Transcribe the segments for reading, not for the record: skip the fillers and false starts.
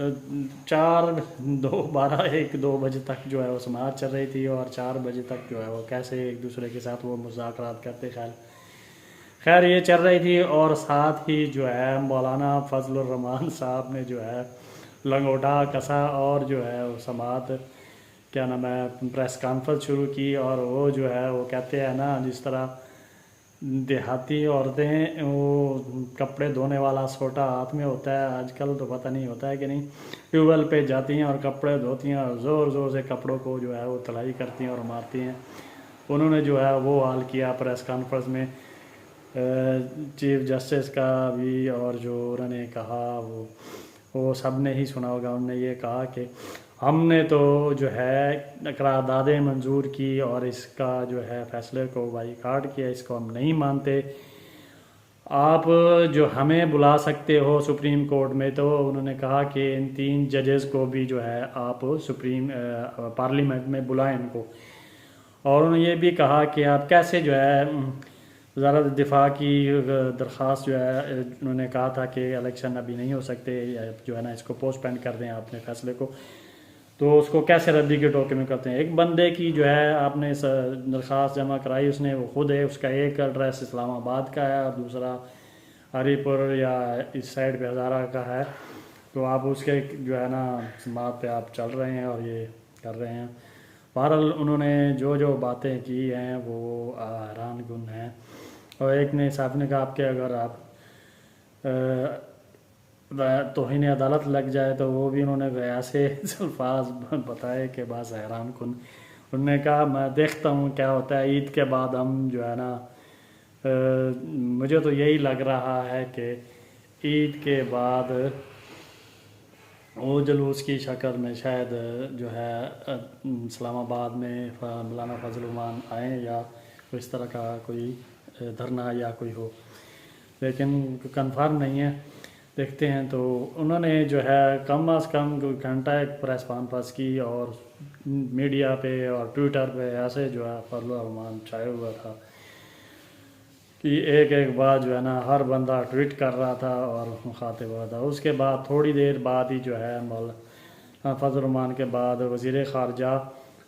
2 بجے تک جو ہے وہ سماعت چل رہی تھی، اور 4 بجے تک جو ہے وہ کیسے ایک دوسرے کے ساتھ وہ مذاکرات کرتے. خیر یہ چل رہی تھی، اور ساتھ ہی جو ہے مولانا فضل الرحمان صاحب نے جو ہے لنگوٹا کسا، اور جو ہے وہ سماعت کیا نام ہے پریس کانفرنس شروع کی. اور وہ جو ہے وہ کہتے ہیں نا، جس طرح دیہاتی عورتیں وہ کپڑے دھونے والا سوٹا ہاتھ میں ہوتا ہے، آج کل تو پتہ نہیں ہوتا ہے کہ نہیں، ٹیوب ویل پہ جاتی ہیں اور کپڑے دھوتی ہیں، اور زور زور سے کپڑوں کو جو ہے وہ تلائی کرتی ہیں اور مارتی ہیں. انہوں نے جو ہے وہ حال کیا پریس کانفرنس میں چیف جسٹس کا بھی، اور جو انہوں نے کہا وہ سب نے ہی سنا ہوگا. انہوں نے یہ کہا کہ ہم نے تو جو ہے قراردادیں منظور کی، اور اس کا جو ہے فیصلے کو بائیکاٹ کیا، اس کو ہم نہیں مانتے. آپ جو ہمیں بلا سکتے ہو سپریم کورٹ میں، تو انہوں نے کہا کہ ان 3 ججز کو بھی جو ہے آپ پارلیمنٹ میں بلائیں ان کو. اور انہوں نے یہ بھی کہا کہ آپ کیسے جو ہے وزارت دفاع کی درخواست جو ہے، انہوں نے کہا تھا کہ الیکشن ابھی نہیں ہو سکتے، جو ہے نا اس کو پوسٹ پین کر دیں اپنے فیصلے کو، تو اس کو کیسے ردی کے ٹوکے میں کرتے ہیں. ایک بندے کی جو ہے آپ نے درخواست جمع کرائی، اس نے وہ خود ہے، اس کا ایک ایڈریس اسلام آباد کا ہے اور دوسرا ہری پور یا اس سائڈ پہ ہزارہ کا ہے، تو آپ اس کے جو ہے نا سماعت پہ آپ چل رہے ہیں اور یہ کر رہے ہیں. بہرحال انہوں نے جو باتیں کی ہیں وہ حیران کن ہیں. اور ایک نے صاحب نے کہا آپ کہ اگر آپ توہین عدالت لگ جائے تو وہ بھی انہوں نے ایسے الفاظ بتائے کہ بس حیران کن. انہوں نے کہا میں دیکھتا ہوں کیا ہوتا ہے، عید کے بعد ہم جو ہے نا مجھے تو یہی لگ رہا ہے کہ عید کے بعد وہ جلوس کی شکل میں شاید جو ہے اسلام آباد میں مولانا فضل الرحمان آئیں، یا اس طرح کا کوئی دھرنا یا کوئی ہو، لیکن کنفرم نہیں ہے، دیکھتے ہیں. تو انہوں نے جو ہے کم از کم گھنٹہ ایک پریس کانفرنس کی، اور میڈیا پہ اور ٹویٹر پہ ایسے جو ہے فضل الرحمان چھائے ہوا تھا کہ ایک بات جو ہے نا ہر بندہ ٹویٹ کر رہا تھا اور مخاطب ہوا تھا. اس کے بعد تھوڑی دیر بعد ہی جو ہے مولانا فضل الرحمان کے بعد وزیر خارجہ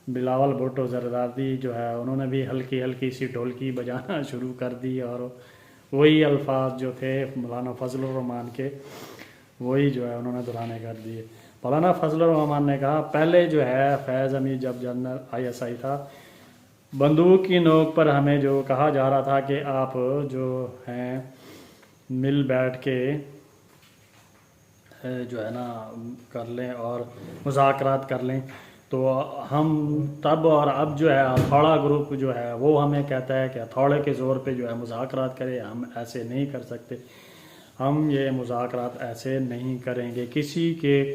بلاول بھٹو زرداری جو ہے انہوں نے بھی ہلکی سی ڈھولکی بجانا شروع کر دی، اور وہی الفاظ جو تھے مولانا فضل الرحمان کے وہی جو ہے انہوں نے دہرانے کر دیے. مولانا فضل الرحمان نے کہا پہلے جو ہے فیض امین جب جنرل ISI تھا، بندوق کی نوک پر ہمیں جو کہا جا رہا تھا کہ آپ جو ہیں مل بیٹھ کے جو ہے نا کر لیں اور مذاکرات کر لیں، تو ہم تب اور اب جو ہے ہتھوڑا گروپ جو ہے وہ ہمیں کہتا ہے کہ ہتھوڑے کے زور پہ جو ہے مذاکرات کرے. ہم ایسے نہیں کر سکتے، ہم یہ مذاکرات ایسے نہیں کریں گے، کسی کے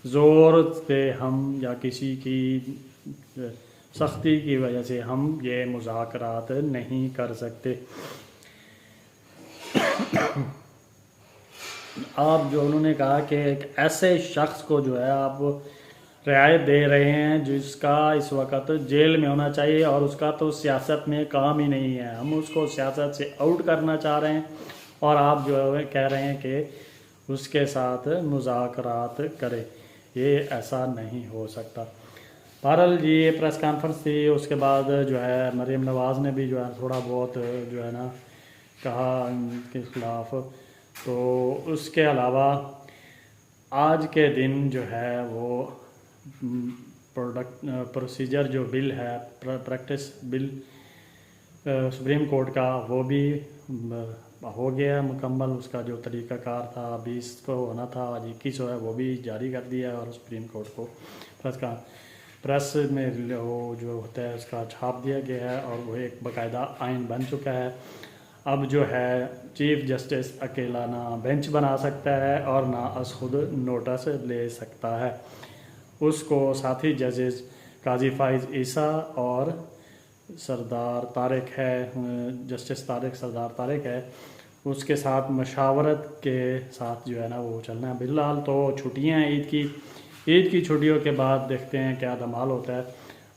زور پہ ہم یا کسی کی سختی کی وجہ سے ہم یہ مذاکرات نہیں کر سکتے. آپ جو انہوں نے کہا کہ ایک ایسے شخص کو جو ہے آپ رعایت دے رہے ہیں جس کا اس وقت جیل میں ہونا چاہیے، اور اس کا تو سیاست میں کام ہی نہیں ہے، ہم اس کو سیاست سے آؤٹ کرنا چاہ رہے ہیں، اور آپ جو ہے کہہ رہے ہیں کہ اس کے ساتھ مذاکرات کرے. یہ ایسا نہیں ہو سکتا. بہرحال جی یہ پریس کانفرنس تھی. اس کے بعد جو ہے مریم نواز نے بھی جو ہے تھوڑا بہت جو ہے نا کہا ان کے خلاف. تو اس کے علاوہ آج کے دن جو ہے وہ پروسیجر جو بل ہے پریکٹس بل سپریم کورٹ کا وہ بھی ہو گیا مکمل. اس کا جو طریقہ کار تھا 20 کو ہونا تھا، آج 21 ہے، وہ بھی جاری کر دیا، اور سپریم کورٹ کو پریس میں وہ جو ہوتا ہے اس کا چھاپ دیا گیا ہے، اور وہ ایک باقاعدہ آئین بن چکا ہے. اب جو ہے چیف جسٹس اکیلا نہ بینچ بنا سکتا ہے اور نہ از خود نوٹس لے سکتا ہے. اس کو ساتھی ججز قاضی فائز عیسیٰ اور سردار طارق ہے، جسٹس سردار طارق ہے، اس کے ساتھ مشاورت کے ساتھ جو ہے نا وہ چلنا ہے. فی الحال تو چھٹیاں ہیں عید کی چھٹیوں کے بعد دیکھتے ہیں کیا دھمال ہوتا ہے.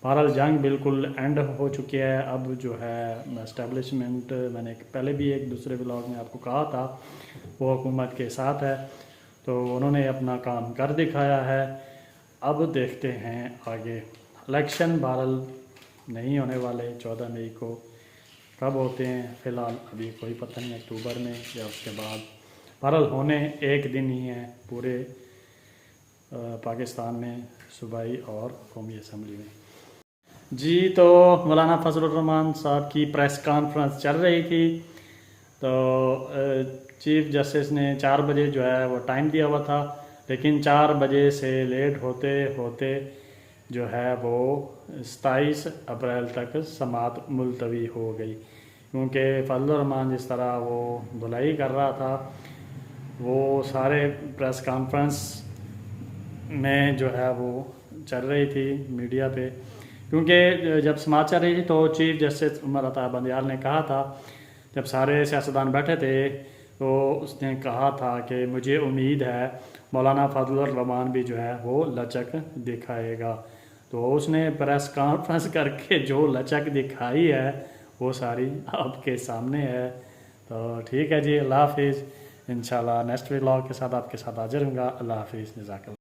بہرحال جنگ بالکل اینڈ ہو چکی ہے. اب جو ہے اسٹیبلشمنٹ میں نے پہلے بھی ایک دوسرے بلاگ میں آپ کو کہا تھا وہ حکومت کے ساتھ ہے، تو انہوں نے اپنا کام کر دکھایا ہے۔ اب دیکھتے ہیں آگے، الیکشن بہرحال نہیں ہونے والے 14 مئی کو، کب ہوتے ہیں فی الحال ابھی کوئی پتہ نہیں، اکتوبر میں یا اس کے بعد، بہرحال ہونے ایک دن ہی ہیں پورے پاکستان میں، صوبائی اور قومی اسمبلی میں۔ جی تو مولانا فضل الرحمان صاحب کی پریس کانفرنس چل رہی تھی، تو چیف جسٹس نے 4 بجے جو ہے وہ ٹائم دیا ہوا تھا، لیکن 4 بجے سے لیٹ ہوتے ہوتے جو ہے وہ 27 اپریل تک سماعت ملتوی ہو گئی، کیونکہ فضل الرحمان جس طرح وہ دھلائی کر رہا تھا، وہ سارے پریس کانفرنس میں جو ہے وہ چل رہی تھی میڈیا پہ، کیونکہ جب سماعت چل رہی تھی تو چیف جسٹس عمر عطا بندیال نے کہا تھا، جب سارے سیاستدان بیٹھے تھے تو اس نے کہا تھا کہ مجھے امید ہے مولانا فضل الرحمان بھی جو ہے وہ لچک دکھائے گا، تو اس نے پریس کانفرنس کر کے جو لچک دکھائی ہے وہ ساری آپ کے سامنے ہے۔ تو ٹھیک ہے جی، اللہ حافظ، انشاءاللہ نیکسٹ ولاگ کے ساتھ آپ کے ساتھ حاضر ہوں گا۔ اللہ حافظ، جزاک اللہ۔